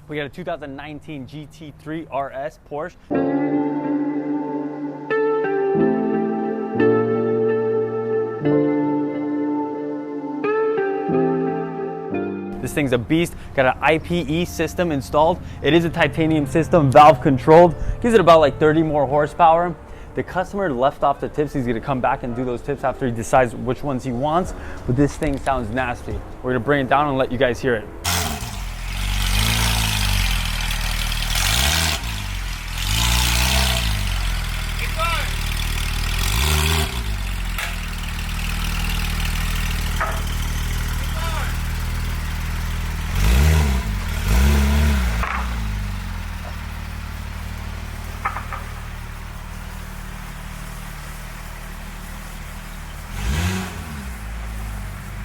We got a 2019 GT3RS Porsche. This thing's a beast. Got an IPE system installed. It is a titanium system, valve controlled. Gives it about like 30 more horsepower. The customer left off the tips. He's gonna come back and do those tips after he decides which ones he wants. But this thing sounds nasty. We're gonna bring it down and let you guys hear it.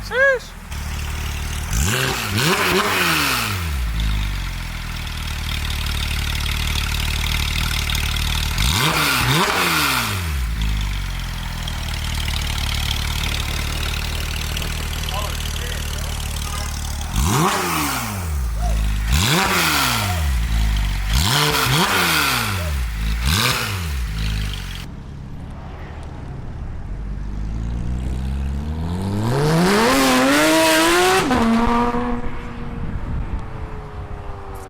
Sheesh.